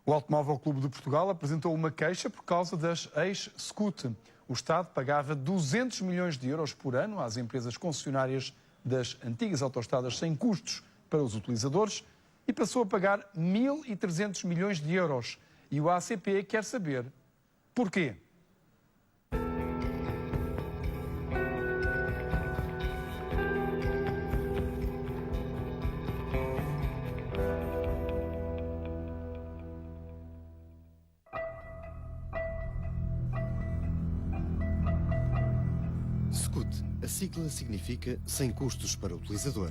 O Automóvel Clube de Portugal apresentou uma queixa por causa das ex-SCUT. O Estado pagava 200 milhões de euros por ano às empresas concessionárias das antigas autoestradas sem custos para os utilizadores e passou a pagar 1.300 milhões de euros. E o ACP quer saber porquê. SCUT, a sigla significa sem custos para o utilizador.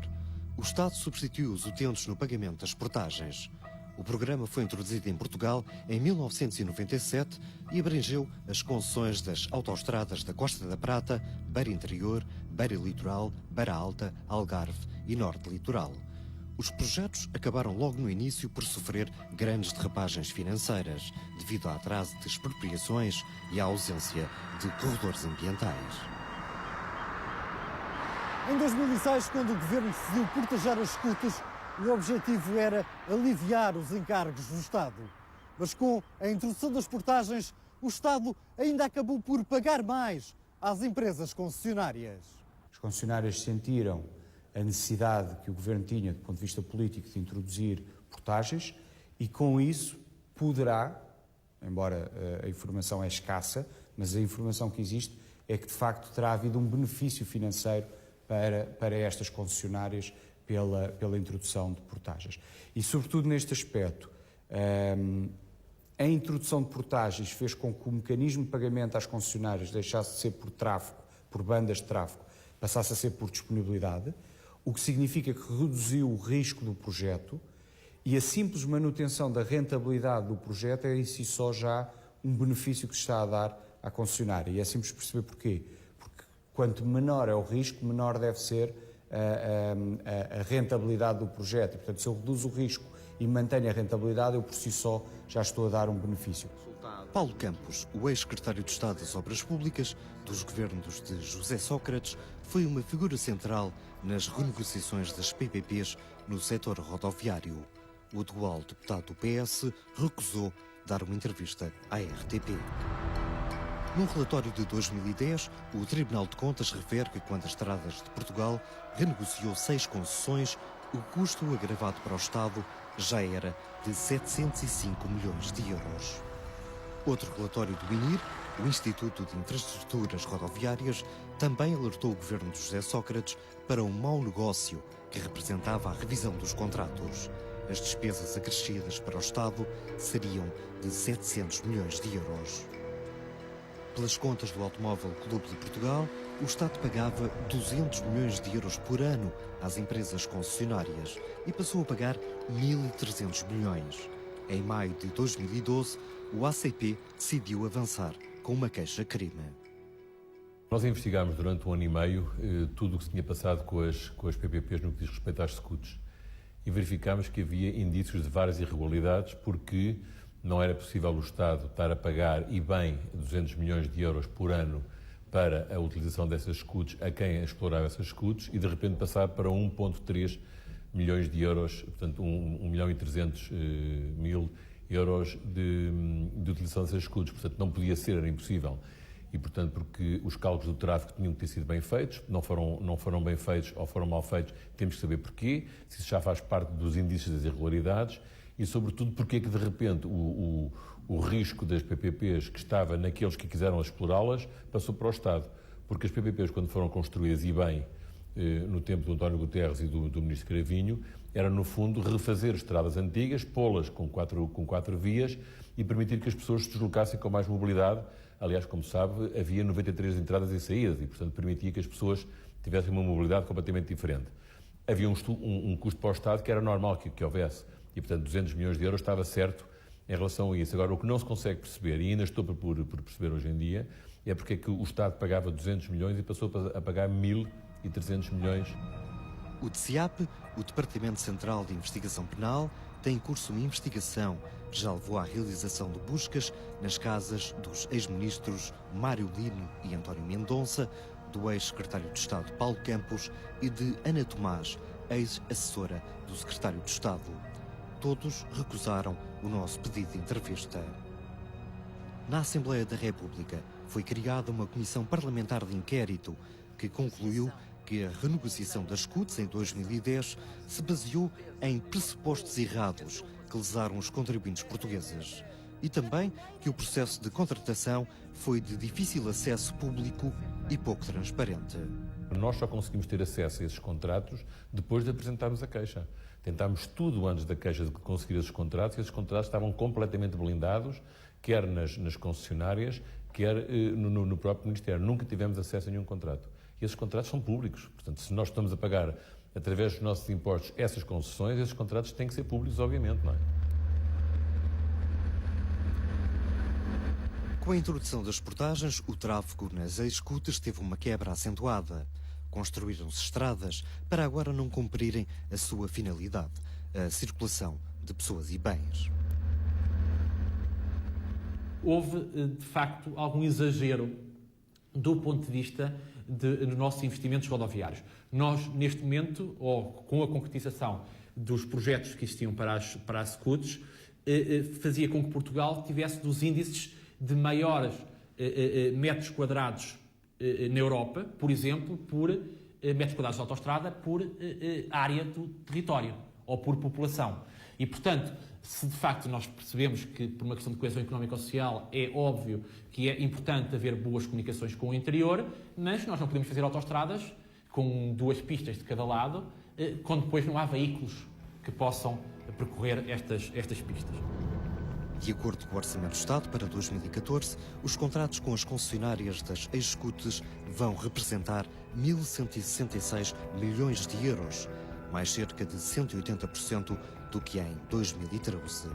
O Estado substituiu os utentes no pagamento das portagens. O programa foi introduzido em Portugal em 1997 e abrangeu as concessões das autoestradas da Costa da Prata, Beira Interior, Beira Litoral, Beira Alta, Algarve e Norte Litoral. Os projetos acabaram logo no início por sofrer grandes derrapagens financeiras, devido ao atraso de expropriações e à ausência de corredores ambientais. Em 2006, quando o Governo decidiu portajar as SCUTs, o objetivo era aliviar os encargos do Estado. Mas com a introdução das portagens, o Estado ainda acabou por pagar mais às empresas concessionárias. As concessionárias sentiram a necessidade que o Governo tinha, do ponto de vista político, de introduzir portagens e com isso poderá, embora a informação é escassa, mas a informação que existe é que de facto terá havido um benefício financeiro para estas concessionárias pela introdução de portagens. E, sobretudo neste aspecto, a introdução de portagens fez com que o mecanismo de pagamento às concessionárias deixasse de ser por tráfego, por bandas de tráfego, passasse a ser por disponibilidade, o que significa que reduziu o risco do projeto e a simples manutenção da rentabilidade do projeto é em si só já um benefício que se está a dar à concessionária. E é simples perceber porquê. Quanto menor é o risco, menor deve ser a rentabilidade do projeto. E, portanto, se eu reduzo o risco e mantenho a rentabilidade, eu por si só já estou a dar um benefício. Paulo Campos, o ex-secretário de Estado das Obras Públicas dos governos de José Sócrates, foi uma figura central nas renegociações das PPPs no setor rodoviário. O atual deputado do PS recusou dar uma entrevista à RTP. Num relatório de 2010, o Tribunal de Contas refere que quando as Estradas de Portugal renegociou 6 concessões, o custo agravado para o Estado já era de 705 milhões de euros. Outro relatório do INIR, o Instituto de Infraestruturas Rodoviárias, também alertou o governo de José Sócrates para um mau negócio que representava a revisão dos contratos. As despesas acrescidas para o Estado seriam de 700 milhões de euros. Pelas contas do Automóvel Clube de Portugal, o Estado pagava 200 milhões de euros por ano às empresas concessionárias e passou a pagar 1.300 milhões. Em maio de 2012, o ACP decidiu avançar com uma queixa-crime. Nós investigámos durante 1 ano e meio tudo o que se tinha passado com as PPPs no que diz respeito às SCUTs e verificámos que havia indícios de várias irregularidades porque não era possível o Estado estar a pagar, e bem, 200 milhões de euros por ano para a utilização dessas SCUTs a quem explorava essas SCUTs e de repente passar para 1,3 milhões de euros, portanto 1.300.000 euros de utilização dessas SCUTs. Portanto, não podia ser, era impossível. E, portanto, porque os cálculos do tráfego tinham que ter sido bem feitos, não foram bem feitos ou foram mal feitos, temos que saber porquê, se isso já faz parte dos indícios das irregularidades e, sobretudo, porque é que, de repente, o risco das PPPs que estava naqueles que quiseram explorá-las passou para o Estado. Porque as PPPs, quando foram construídas, e bem, no tempo do António Guterres e do Ministro Cravinho, era, no fundo, refazer estradas antigas, pô-las com quatro vias e permitir que as pessoas se deslocassem com mais mobilidade. Aliás, como sabe, havia 93 entradas e saídas e, portanto, permitia que as pessoas tivessem uma mobilidade completamente diferente. Havia um custo para o Estado que era normal que houvesse e, portanto, 200 milhões de euros estava certo em relação a isso. Agora, o que não se consegue perceber, e ainda estou por perceber hoje em dia, é porque é que o Estado pagava 200 milhões e passou a pagar 1.300 milhões. O DCIAP, o Departamento Central de Investigação Penal, tem em curso uma investigação que já levou à realização de buscas nas casas dos ex-ministros Mário Lino e António Mendonça, do ex-secretário de Estado Paulo Campos e de Ana Tomás, ex-assessora do secretário de Estado. Todos recusaram o nosso pedido de entrevista. Na Assembleia da República foi criada uma comissão parlamentar de inquérito que concluiu que a renegociação das SCUTs em 2010 se baseou em pressupostos errados que lesaram os contribuintes portugueses e também que o processo de contratação foi de difícil acesso público e pouco transparente. Nós só conseguimos ter acesso a esses contratos depois de apresentarmos a queixa. Tentámos tudo antes da queixa de conseguir esses contratos e esses contratos estavam completamente blindados, quer nas concessionárias, quer no próprio Ministério. Nunca tivemos acesso a nenhum contrato. E esses contratos são públicos. Portanto, se nós estamos a pagar, através dos nossos impostos, essas concessões, esses contratos têm que ser públicos, obviamente, não é? Com a introdução das portagens, o tráfego nas ex-SCUTs teve uma quebra acentuada. Construíram-se estradas para agora não cumprirem a sua finalidade, a circulação de pessoas e bens. Houve, de facto, algum exagero do ponto de vista dos nossos investimentos rodoviários. Nós, neste momento, ou com a concretização dos projetos que existiam para as SCUTs, fazia com que Portugal tivesse dos índices de maiores metros quadrados na Europa, por exemplo, por metros quadrados de autoestrada por área do território ou por população. E, portanto, se de facto nós percebemos que, por uma questão de coesão económico-social, é óbvio que é importante haver boas comunicações com o interior, mas nós não podemos fazer autoestradas com 2 pistas de cada lado, quando depois não há veículos que possam percorrer estas pistas. De acordo com o Orçamento do Estado para 2014, os contratos com as concessionárias das ex-SCUTs vão representar 1.166 milhões de euros, mais cerca de 180% do que em 2013.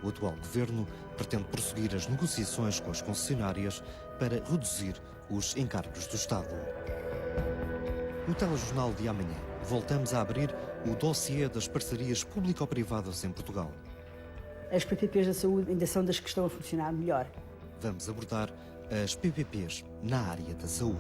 O atual governo pretende prosseguir as negociações com as concessionárias para reduzir os encargos do Estado. No telejornal de amanhã, voltamos a abrir o dossiê das parcerias público-privadas em Portugal. As PPPs da saúde ainda são das que estão a funcionar melhor. Vamos abordar as PPPs na área da saúde.